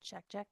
Check, check.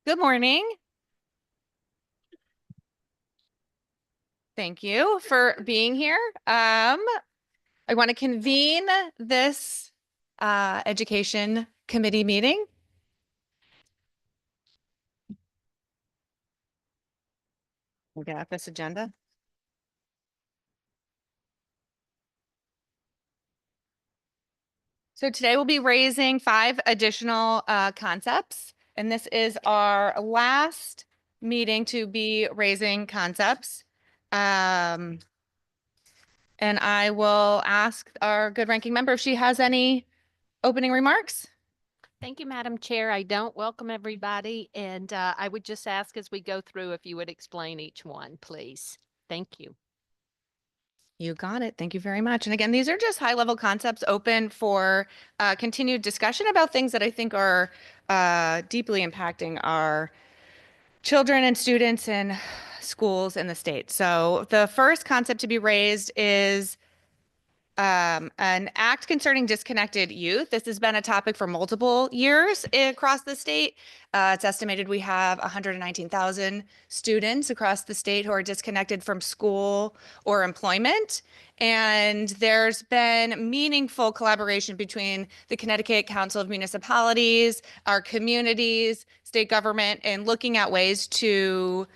Good morning. Thank you for being here. I want to convene this education committee meeting. We'll get at this agenda. So today we'll be raising 5 additional concepts, and this is our last meeting to be raising concepts. And I will ask our good ranking member if she has any opening remarks. Thank you, Madam Chair. I don't welcome everybody, and I would just ask as we go through if you would explain each one, please. Thank you. You got it. Thank you very much. And again, these are just high-level concepts open for continued discussion about things that I think are deeply impacting our children and students in schools in the state. So the first concept to be raised is an act concerning disconnected youth. This has been a topic for multiple years across the state. It's estimated we have 119,000 students across the state who are disconnected from school or employment. And there's been meaningful collaboration between the Connecticut Council of Municipalities, our communities, state government, and looking at ways to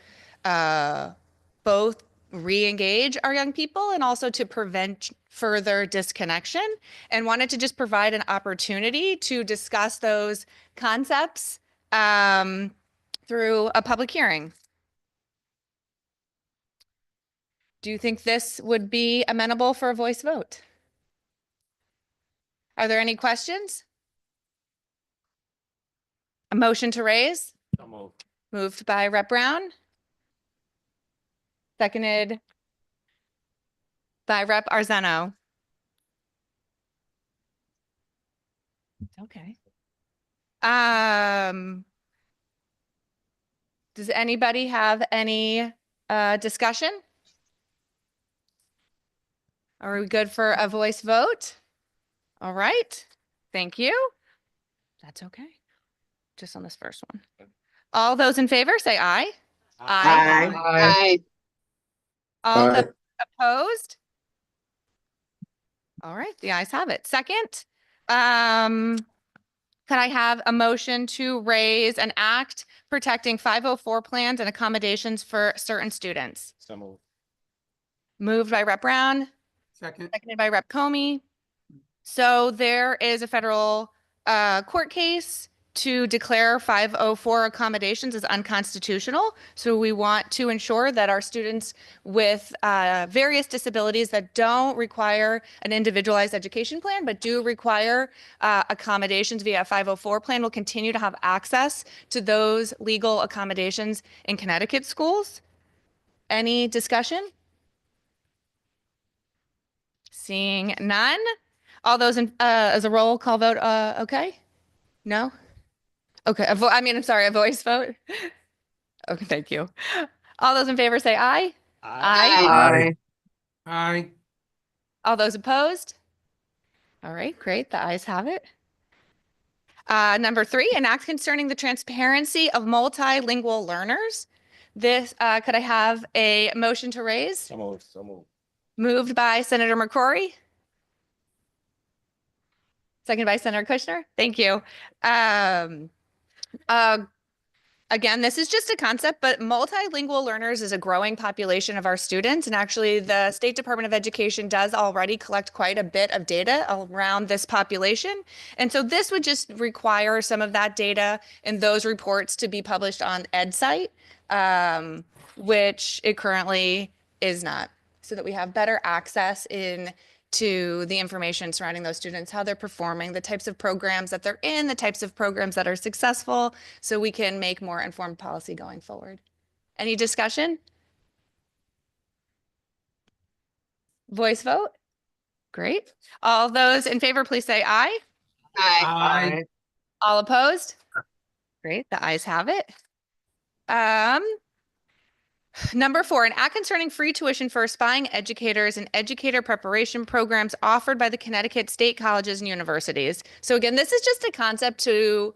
both re-engage our young people and also to prevent further disconnection, and wanted to just provide an opportunity to discuss those concepts through a public hearing. Do you think this would be amenable for a voice vote? Are there any questions? A motion to raise? So moved. Moved by Rep. Brown. Seconded by Rep. Arzeno. Okay. Does anybody have any discussion? Are we good for a voice vote? All right. Thank you. That's okay. Just on this first one. All those in favor say aye. Aye. Aye. All Aye. those opposed? All right, the ayes have it. Second, could I have a motion to raise an act protecting 504 plans and accommodations for certain students? So moved. Moved by Rep. Brown, Second. seconded by Rep. Comey. So there is a federal court case to declare 504 accommodations as unconstitutional. So we want to ensure that our students with various disabilities that don't require an individualized education plan, but do require accommodations via a 504 plan will continue to have access to those legal accommodations in Connecticut schools. Any discussion? Seeing none. All those in, as a roll call vote, okay? No? Okay, I'm sorry, a voice vote? Okay, thank you. All those in favor say aye. Aye. Aye. All those opposed? All right, great, the ayes have it. Number 3, an act concerning the transparency of multilingual learners. This, could I have a motion to raise? So moved. So moved. Moved by Senator McCrory. Seconded by Senator Kushner. Thank you. Again, this is just a concept, but multilingual learners is a growing population of our students. And actually, the State Department of Education does already collect quite a bit of data around this population. And so this would just require some of that data and those reports to be published on EdSite, which it currently is not, so that we have better access to the information surrounding those students, how they're performing, the types of programs that they're in, the types of programs that are successful, so we can make more informed policy going forward. Any discussion? Voice vote? Great. All those in favor, please say aye. Aye. All opposed? Great, the ayes have it. Number 4, an act concerning free tuition for aspiring educators and educator preparation programs offered by the Connecticut State Colleges and Universities. So again, this is just a concept to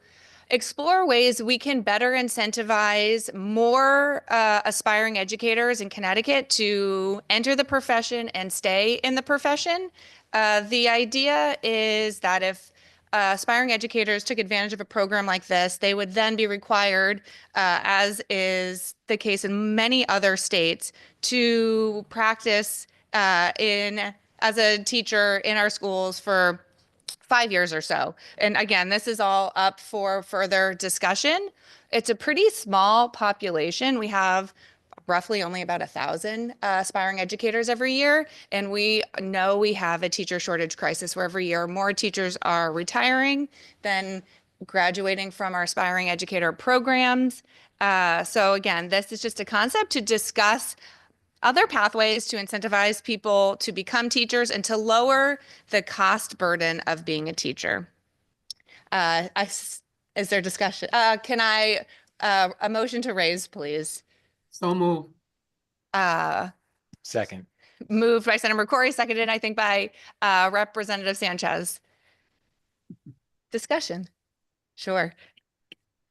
explore ways we can better incentivize more aspiring educators in Connecticut to enter the profession and stay in the profession. The idea is that if aspiring educators took advantage of a program like this, they would then be required, as is the case in many other states, to practice in as a teacher in our schools for 5 years or so. And again, this is all up for further discussion. It's a pretty small population. We have roughly only about 1,000 aspiring educators every year. And we know we have a teacher shortage crisis where every year more teachers are retiring than graduating from our aspiring educator programs. So again, this is just a concept to discuss other pathways to incentivize people to become teachers and to lower the cost burden of being a teacher. Is there discussion? Can I, a motion to raise, please? So move. Second. Moved by Senator McCrory, seconded, I think, by Representative Sanchez. Discussion. Sure.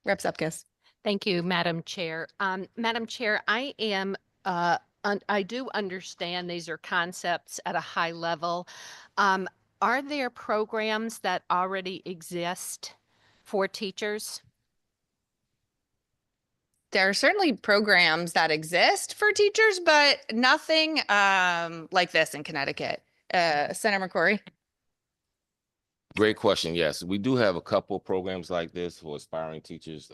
Rep. Supkis. Thank you, Madam Chair. Madam Chair, I do understand these are concepts at a high level. Are there programs that already exist for teachers? There are certainly programs that exist for teachers, but nothing like this in Connecticut. Senator McCrory. Great question. Yes, we do have a couple of programs like this for aspiring teachers.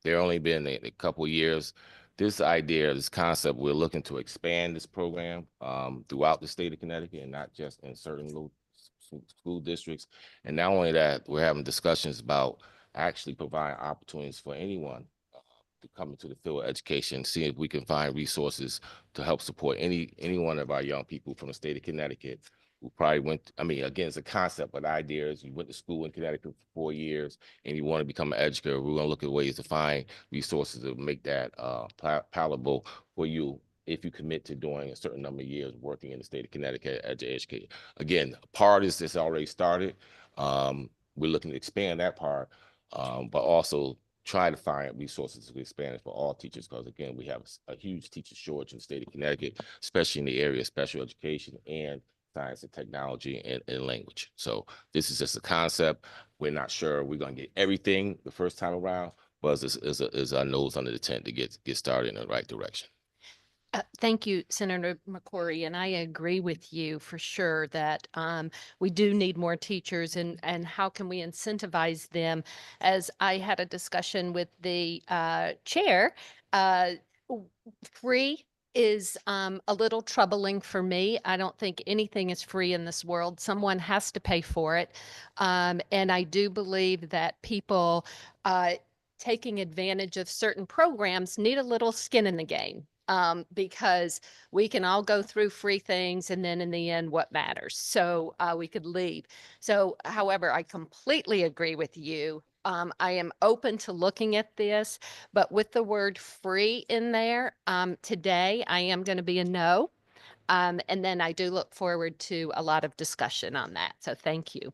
They've only been a couple of years. This idea, this concept, we're looking to expand this program throughout the state of Connecticut and not just in certain little school districts. And not only that, we're having discussions about actually providing opportunities for anyone to come into the field of education, see if we can find resources to help support any one of our young people from the state of Connecticut who probably went, I mean, again, it's a concept, but the idea is you went to school in Connecticut for 4 years and you want to become an educator. We're going to look at ways to find resources to make that palatable for you if you commit to doing a certain number of years working in the state of Connecticut as an educator. Again, part of this already started. We're looking to expand that part, but also try to find resources to expand it for all teachers, because again, we have a huge teacher shortage in the state of Connecticut, especially in the area of special education and science and technology and language. So this is just a concept. We're not sure we're going to get everything the first time around, but is our nose under the tent to get started in the right direction. Thank you, Senator McCrory, and I agree with you for sure that we do need more teachers, and how can we incentivize them? As I had a discussion with the chair, free is a little troubling for me. I don't think anything is free in this world. Someone has to pay for it. And I do believe that people taking advantage of certain programs need a little skin in the game. Because we can all go through free things and then in the end, what matters? So we could leave. So, however, I completely agree with you. I am open to looking at this, but with the word free in there, today I am going to be a no. And then I do look forward to a lot of discussion on that. So thank you.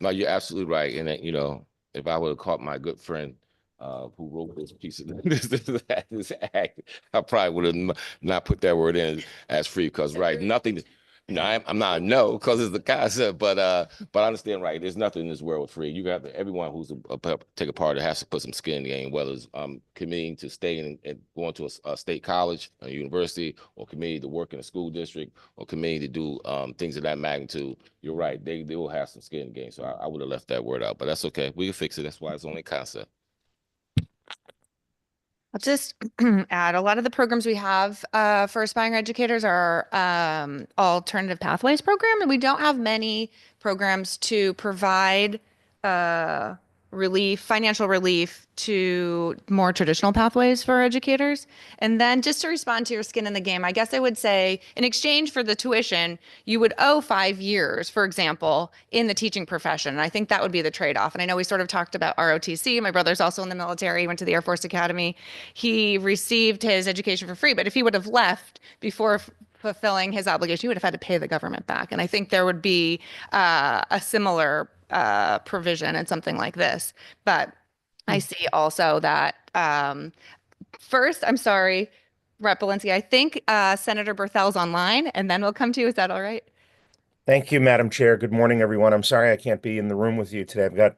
No, you're absolutely right. And you know, if I would have caught my good friend who wrote this piece of this act, I probably would have not put that word in as free, because right, nothing. No, I'm not a no, because it's the concept, but I understand, right? There's nothing in this world free. You got everyone who's take a part has to put some skin in the game, whether it's committing to staying and going to a state college, a university, or committing to work in a school district, or committing to do things of that magnitude. You're right. They will have some skin in the game. So I would have left that word out, but that's okay. We can fix it. That's why it's only a concept. I'll just add, a lot of the programs we have for aspiring educators are alternative pathways program, and we don't have many programs to provide financial relief to more traditional pathways for educators. And then just to respond to your skin in the game, I guess I would say in exchange for the tuition, you would owe 5 years, for example, in the teaching profession. And I think that would be the trade-off. And I know we sort of talked about ROTC. My brother's also in the military. He went to the Air Force Academy. He received his education for free, but if he would have left before fulfilling his obligation, he would have had to pay the government back. And I think there would be a similar provision in something like this. But I see also that first, I'm sorry, Rep. Polinsky, I think Senator Berthel's online, and then we'll come to you. Is that all right? Thank you, Madam Chair. Good morning, everyone. I'm sorry I can't be in the room with you today. I've got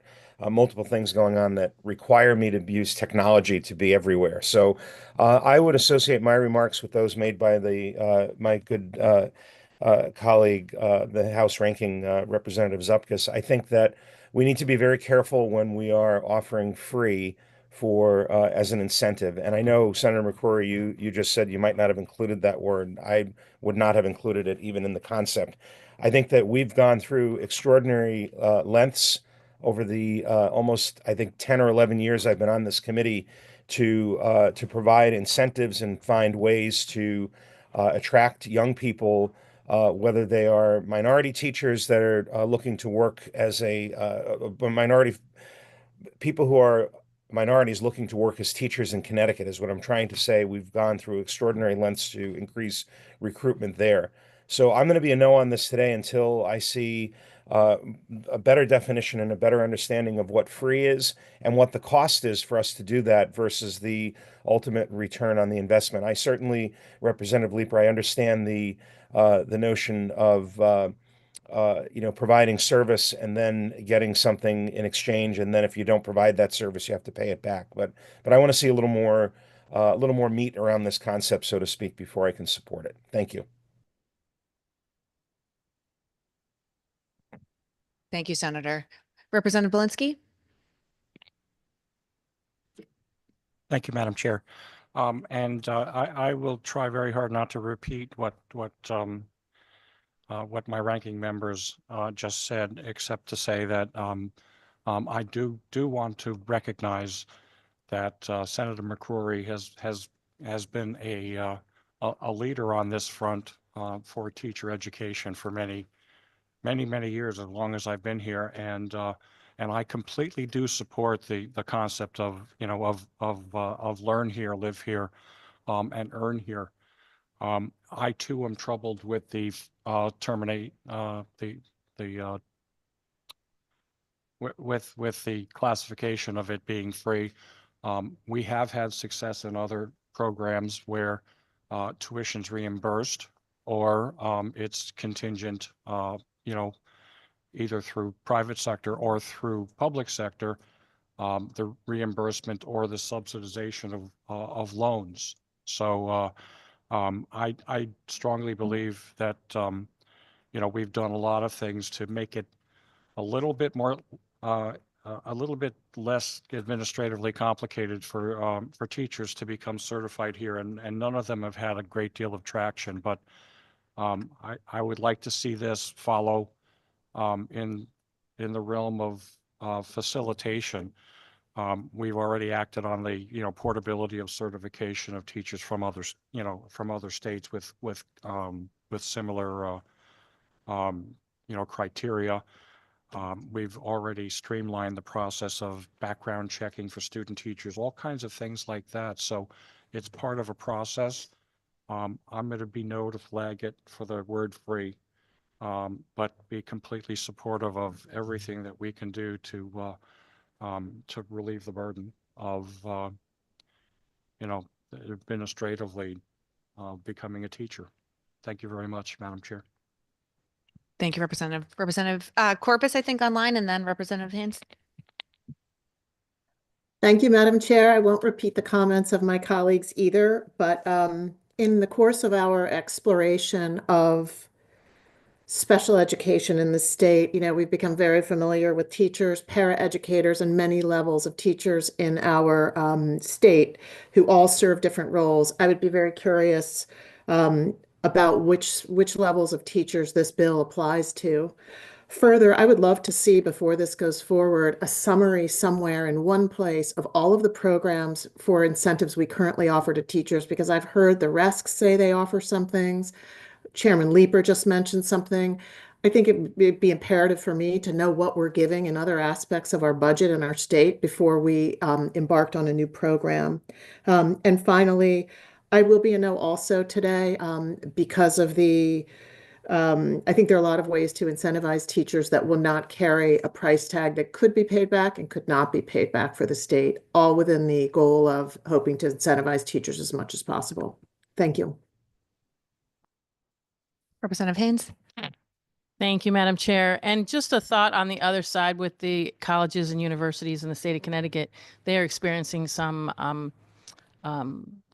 multiple things going on that require me to use technology to be everywhere. So I would associate my remarks with those made by my good colleague, the House Ranking Representative Zupkis. I think that we need to be very careful when we are offering free for as an incentive. And I know, Senator McCrory, you just said you might not have included that word. I would not have included it even in the concept. I think that we've gone through extraordinary lengths over the almost, I think, 10 or 11 years I've been on this committee to provide incentives and find ways to attract young people, whether they are minority teachers that are looking to work as a minority, people who are minorities looking to work as teachers in Connecticut is what I'm trying to say. We've gone through extraordinary lengths to increase recruitment there. So I'm going to be a no on this today until I see a better definition and a better understanding of what free is and what the cost is for us to do that versus the ultimate return on the investment. I certainly, Representative Leeper, I understand the notion of providing service and then getting something in exchange, and then if you don't provide that service, you have to pay it back. But I want to see a little more meat around this concept, so to speak, before I can support it. Thank you. Thank you, Senator. Representative Belinsky? Thank you, Madam Chair. I will try very hard not to repeat what my ranking members just said, except to say that I do want to recognize that Senator McCrory has been a leader on this front for teacher education for many years, as long as I've been here, and I completely do support the concept of learn here, live here, and earn here. I too am troubled with the with the classification of it being free. We have had success in other programs where tuition's reimbursed or it's contingent, either through private sector or through public sector, the reimbursement or the subsidization of loans. So I strongly believe that we've done a lot of things to make it a little bit more a little bit less administratively complicated for teachers to become certified here, and none of them have had a great deal of traction. But I would like to see this follow in the realm of facilitation. We've already acted on the portability of certification of teachers from others from other states with similar criteria. We've already streamlined the process of background checking for student teachers, all kinds of things like that. So it's part of a process. I'm going to be no to flag it for the word free, but be completely supportive of everything that we can do to relieve the burden of, administratively becoming a teacher. Thank you very much, Madam Chair. Thank you, Representative. Representative Corpus, I think, online, and then Representative Haynes. Thank you, Madam Chair. I won't repeat the comments of my colleagues either, but in the course of our exploration of special education in the state, we've become very familiar with teachers, paraeducators, and many levels of teachers in our state who all serve different roles. I would be very curious about which levels of teachers this bill applies to. Further, I would love to see, before this goes forward, a summary somewhere in one place of all of the programs for incentives we currently offer to teachers, because I've heard the RESC say they offer some things. Chairman Leeper just mentioned something. I think it'd be imperative for me to know what we're giving in other aspects of our budget in our state before we embarked on a new program. And finally, I will be a no also today because of the I think there are a lot of ways to incentivize teachers that will not carry a price tag that could be paid back and could not be paid back for the state, all within the goal of hoping to incentivize teachers as much as possible. Thank you. Representative Haynes. Thank you, Madam Chair. And just a thought on the other side with the colleges and universities in the state of Connecticut, they are experiencing some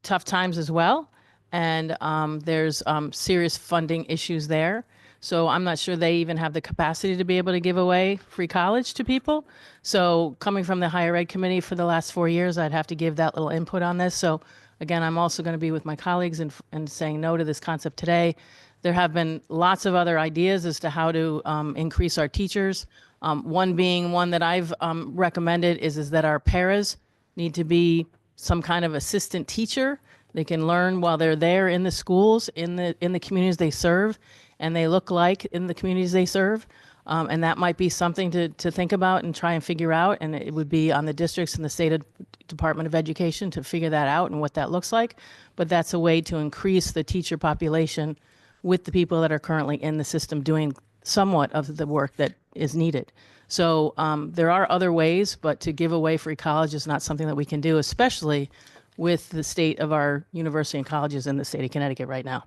tough times as well. And there's serious funding issues there. So I'm not sure they even have the capacity to be able to give away free college to people. So coming from the Higher Ed Committee for the last 4 years, I'd have to give that little input on this. So again, I'm also going to be with my colleagues and saying no to this concept today. There have been lots of other ideas as to how to increase our teachers. One being one that I've recommended is that our paras need to be some kind of assistant teacher. They can learn while they're there in the schools, in the communities they serve, and they look like in the communities they serve. And that might be something to think about and try and figure out. And it would be on the districts and the state Department of Education to figure that out and what that looks like. But that's a way to increase the teacher population with the people that are currently in the system doing somewhat of the work that is needed. So there are other ways, but to give away free college is not something that we can do, especially with the state of our university and colleges in the state of Connecticut right now.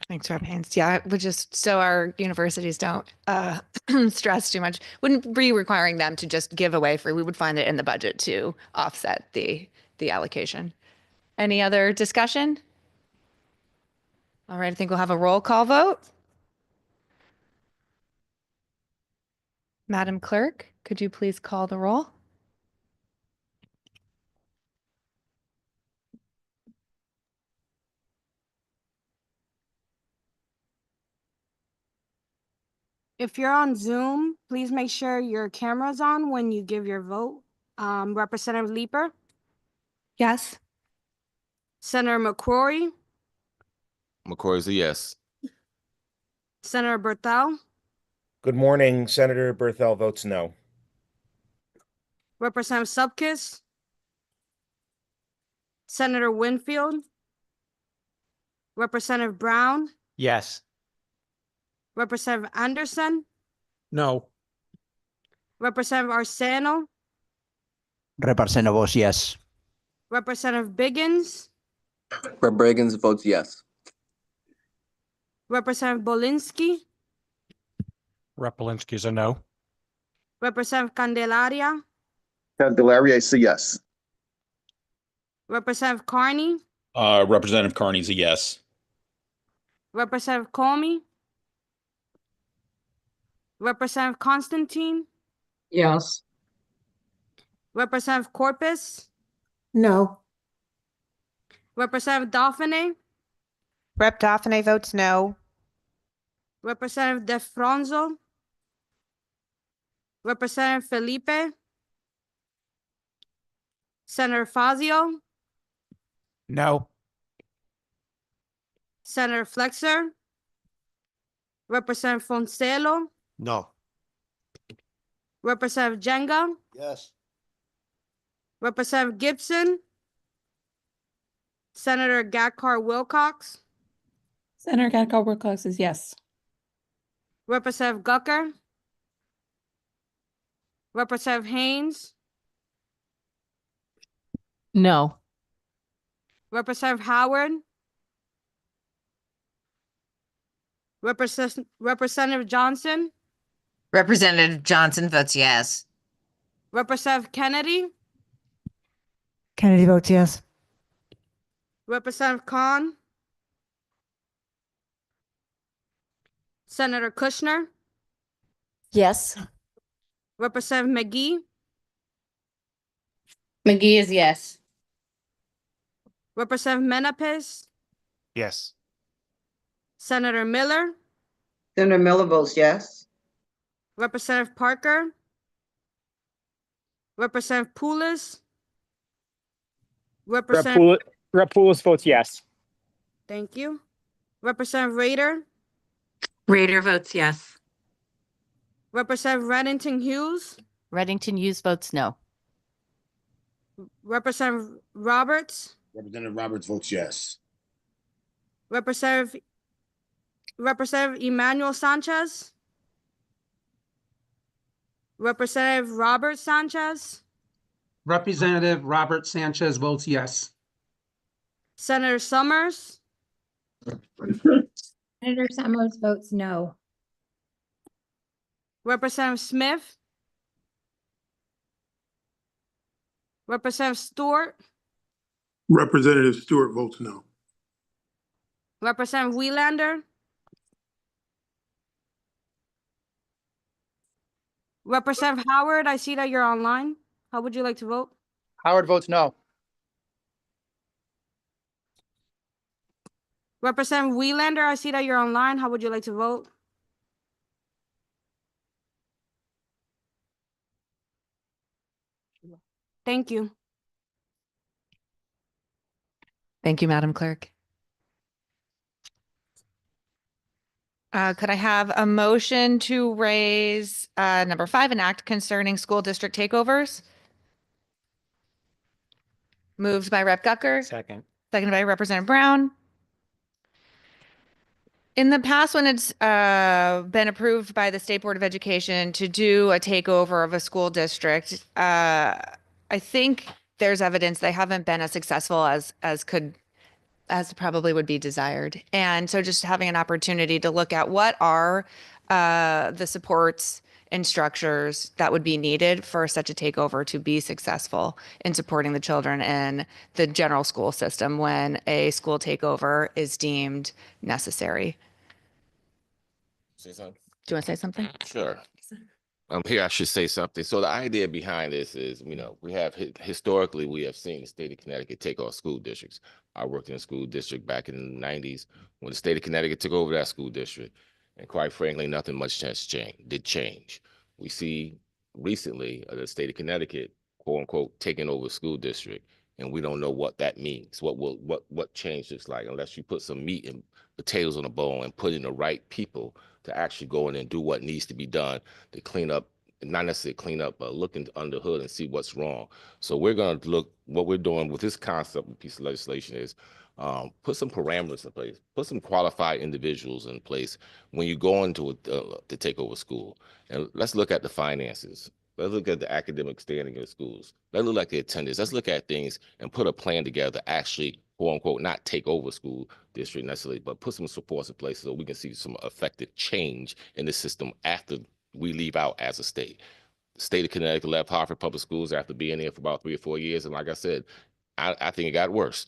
Thanks, Rep. Haynes. Yeah, we just so our universities don't stress too much. Wouldn't be requiring them to just give away free. We would find it in the budget to offset the allocation. Any other discussion? All right, I think we'll have a roll call vote. Madam Clerk, could you please call the roll? If you're on Zoom, please make sure your camera's on when you give your vote. Representative Leeper, Yes. Senator McCrory, McCoy's a yes. Senator Berthel, Good morning. Senator Berthel votes no. Representative Subkis, Senator Winfield, Representative Brown, Yes. Representative Anderson, No. Representative Arseno, Representative votes yes. Representative Biggins, Rep. Biggins votes yes. Representative Bolinsky, Rep. Polinsky is a no. Representative Candelaria, Candelaria, I say yes. Representative Carney, Representative Carney's a yes. Representative Comey, Representative Constantine, Yes. Representative Corpus, No. Representative Dauphiné, Rep. Dauphiné votes no. Representative DeFronzo, Representative Felipe, Senator Fazio, No. Senator Flexer, Representative Foncelo, No. Representative Jenga, Yes. Representative Gibson, Senator Gatkar Wilcox, Senator Gatkar Wilcox is yes. Representative Gucker, Representative Haynes, No. Representative Howard, Representative Johnson, Representative Johnson votes yes. Representative Kennedy, Kennedy votes yes. Representative Khan, Senator Kushner, Yes. Representative McGee, McGee is yes. Representative Menapes, Yes. Senator Miller, Senator Miller votes yes. Representative Parker, Representative Poulos, Rep. Poulos votes yes. Thank you. Representative Rader, Rader votes yes. Representative Reddington Hughes, Reddington Hughes votes no. Representative Roberts, Representative Roberts votes yes. Representative Representative Emmanuel Sanchez. Representative Robert Sanchez. Representative Robert Sanchez votes yes. Senator Summers. Senator Summers votes no. Representative Smith. Representative Stewart. Representative Stewart votes no. Representative Welander. Representative Howard, I see that you're online. How would you like to vote? Howard votes no. Representative Welander, I see that you're online. How would you like to vote? Thank you. Thank you, Madam Clerk. Could I have a motion to raise number 5, an act concerning school district takeovers? Moved by Rep. Gucker, Second. seconded by Representative Brown. In the past, when it's been approved by the State Board of Education to do a takeover of a school district, I think there's evidence they haven't been as successful as probably would be desired. And so just having an opportunity to look at what are the supports and structures that would be needed for such a takeover to be successful in supporting the children in the general school system when a school takeover is deemed necessary. Say something? Do you want to say something? Sure. Here I should say something. So the idea behind this is, we have historically, we have seen the state of Connecticut take over school districts. I worked in a school district back in the 90s when the state of Connecticut took over that school district. And quite frankly, nothing much has changed. We see recently the state of Connecticut, quote unquote, taking over a school district. And we don't know what that means. What change looks like unless you put some meat and potatoes on the bone and put in the right people to actually go in and do what needs to be done to clean up, not necessarily clean up, but look under the hood and see what's wrong. So we're going to look, what we're doing with this concept piece of legislation is put some parameters in place, put some qualified individuals in place when you go into to take over school. And let's look at the finances. Let's look at the academic standing of the schools. Let's look at the attendance. Let's look at things and put a plan together, actually, quote unquote, not take over school district necessarily, but put some supports in place so we can see some effective change in the system after we leave out as a state. The state of Connecticut left Hartford Public Schools after being there for about 3 or 4 years. And like I said, I think it got worse.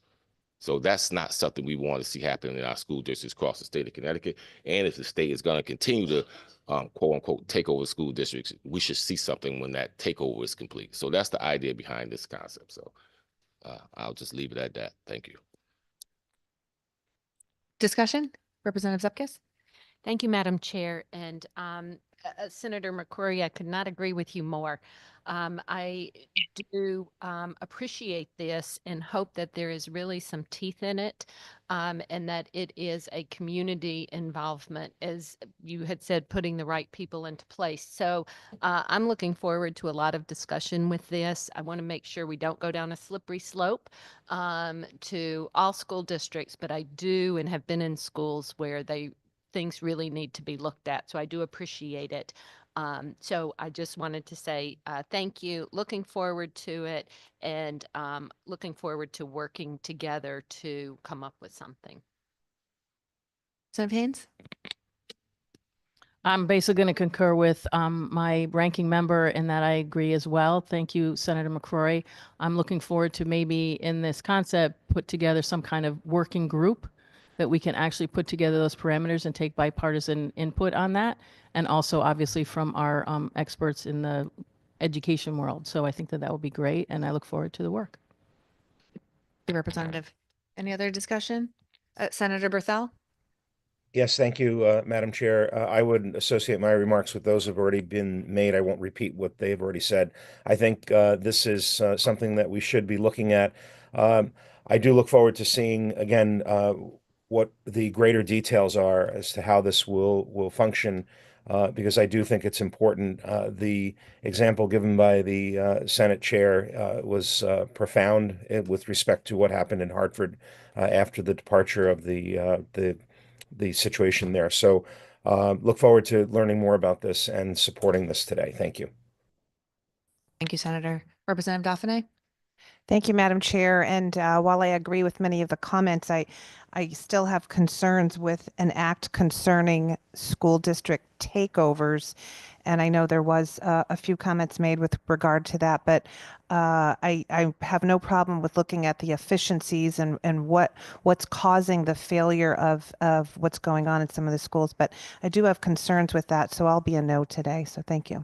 So that's not something we want to see happen in our school districts across the state of Connecticut. And if the state is going to continue to, quote unquote, take over school districts, we should see something when that takeover is complete. So that's the idea behind this concept. So I'll just leave it at that. Thank you. Discussion? Representative Zupkis? Thank you, Madam Chair. And Senator McCrory, I could not agree with you more. I do appreciate this and hope that there is really some teeth in it and that it is a community involvement, as you had said, putting the right people into place. So I'm looking forward to a lot of discussion with this. I want to make sure we don't go down a slippery slope to all school districts, but I do and have been in schools where things really need to be looked at. So I do appreciate it. So I just wanted to say thank you, looking forward to it, and looking forward to working together to come up with something. Senator Haynes? I'm basically going to concur with my ranking member in that I agree as well. Thank you, Senator McCrory. I'm looking forward to maybe in this concept put together some kind of working group that we can actually put together those parameters and take bipartisan input on that. And also obviously from our experts in the education world. So I think that would be great. And I look forward to the work. The representative. Any other discussion? Senator Berthel? Yes, thank you, Madam Chair. I would associate my remarks with those that have already been made. I won't repeat what they've already said. I think this is something that we should be looking at. I do look forward to seeing, again, what the greater details are as to how this will function, because I do think it's important. The example given by the Senate chair was profound with respect to what happened in Hartford after the departure of the the situation there. So look forward to learning more about this and supporting this today. Thank you. Thank you, Senator. Representative Daphne? Thank you, Madam Chair. And while I agree with many of the comments, I still have concerns with an act concerning school district takeovers. And I know there was a few comments made with regard to that, but I have no problem with looking at the efficiencies and what's causing the failure of what's going on in some of the schools. But I do have concerns with that, so I'll be a no today. So thank you.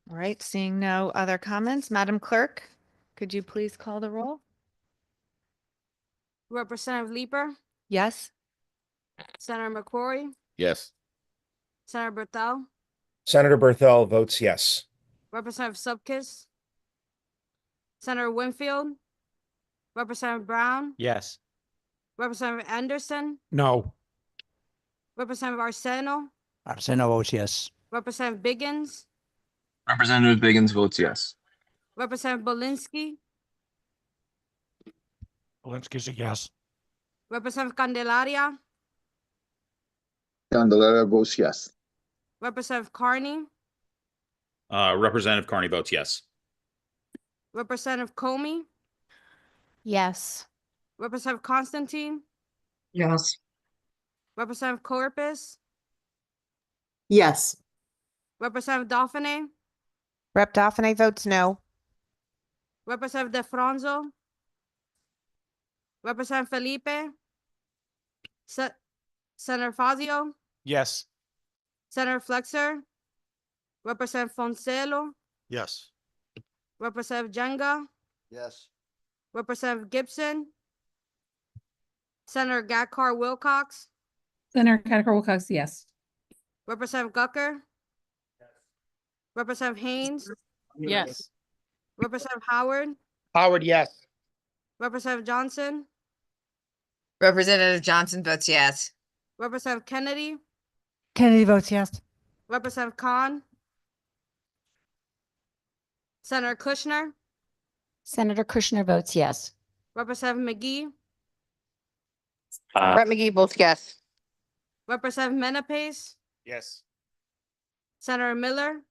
All right, seeing no other comments, Madam Clerk, could you please call the roll? Representative Leeper, Yes? Senator McCrory, Yes. Senator Berthel, Senator Berthel votes yes. Representative Subkis, Senator Winfield, Representative Brown, Yes. Representative Anderson, No. Representative Arseno, Arsena votes yes. Representative Biggins, Representative Biggins votes yes. Representative Belinsky, Alinsky's a yes. Representative Candelaria, Candelaria votes yes. Representative Carney, Representative Carney votes yes. Representative Comey, Yes. Representative Constantine, Yes. Representative Corpus, Yes. Representative Dauphiné, Rep. Dauphiné votes no. Representative DeFranzo, Representative Felipe, Senator Fazio, Yes. Senator Flexer, Representative Foncelo, Yes. Representative Jenga, Yes. Representative Gibson, Senator Gatkar Wilcox, Senator Catacor Wilcox, yes. Representative Gucker, Representative Haynes, Yes. Representative Howard, Howard, yes. Representative Johnson, Representative Johnson votes yes. Representative Kennedy, Kennedy votes yes. Representative Khan, Senator Kushner, Senator Kushner votes yes. Representative McGee, Rep. McGee votes yes. Representative Menapace, Yes. Senator Miller,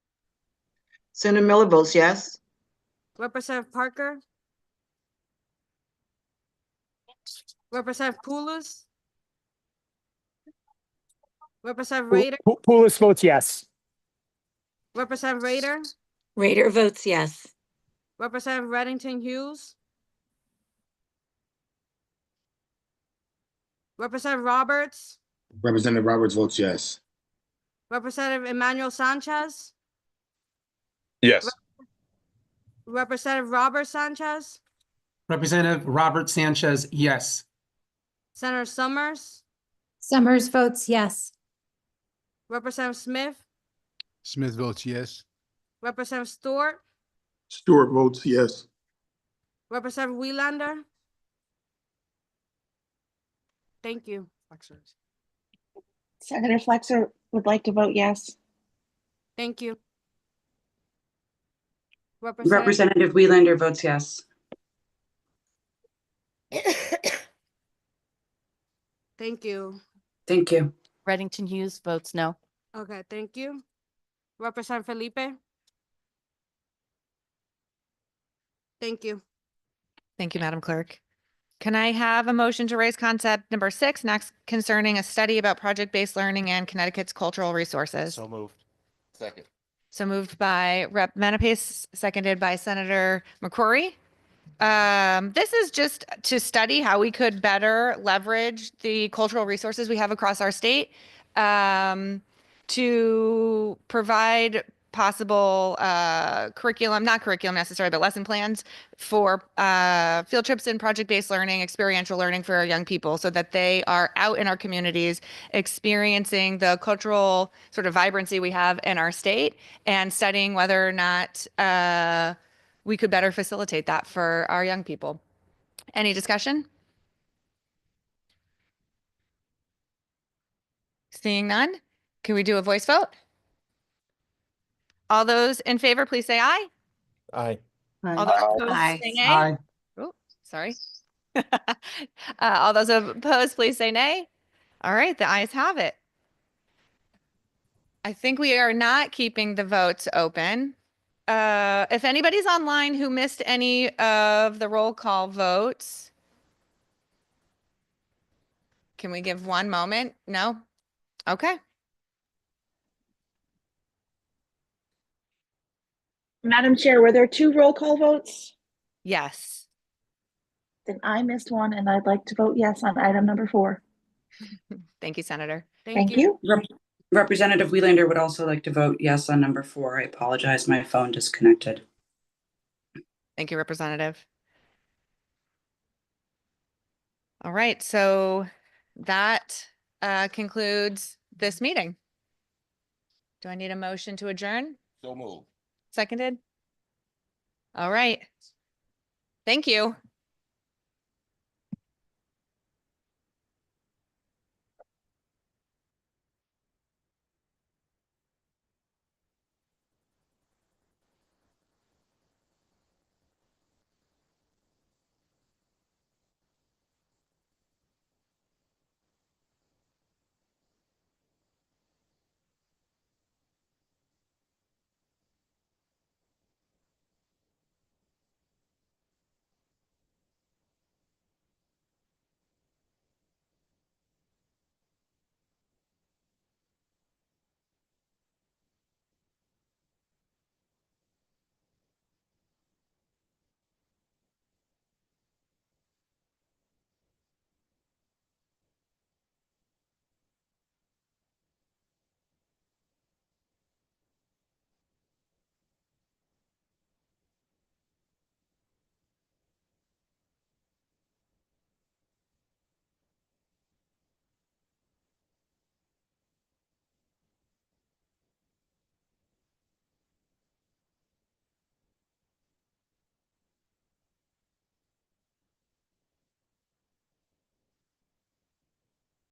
Senator Miller votes yes. Representative Parker, Representative Poulos, Representative Rader, Poulos votes yes. Representative Rader, Rader votes yes. Representative Reddington Hughes, Representative Roberts, Representative Roberts votes yes. Representative Emmanuel Sanchez, Yes. Representative Robert Sanchez, Representative Robert Sanchez, yes. Senator Summers, Summers votes yes. Representative Smith, Smith votes yes. Representative Stewart, Stewart votes yes. Representative Welander. Thank you. Senator Flexer would like to vote yes. Thank you. Representative Welander votes yes. Thank you. Thank you. Reddington Hughes votes no. Okay, thank you. Representative Felipe. Thank you. Thank you, Madam Clerk. Can I have a motion to raise concept number 6, next concerning a study about project-based learning and Connecticut's cultural resources? So moved. Second. So moved by Rep. Menapace, seconded by Senator McCrory. This is just to study how we could better leverage the cultural resources we have across our state to provide possible curriculum, not curriculum necessarily, but lesson plans for field trips and project-based learning, experiential learning for our young people so that they are out in our communities experiencing the cultural sort of vibrancy we have in our state and studying whether or not we could better facilitate that for our young people. Any discussion? Seeing none, can we do a voice vote? All those in favor, please say aye. Aye. All those opposed, Aye. say nay. Aye. Oh, sorry. All those opposed, please say nay. All right, the ayes have it. I think we are not keeping the votes open. If anybody's online who missed any of the roll call votes, can we give one moment? No? Okay. Madam Chair, were there 2 roll call votes? Yes. Then I missed one and I'd like to vote yes on item number 4. Thank you, Senator. Thank you. Representative Welander would also like to vote yes on number 4. I apologize, my phone disconnected. Thank you, Representative. All right, so that concludes this meeting. Do I need a motion to adjourn? So move. Seconded? All right. Thank you.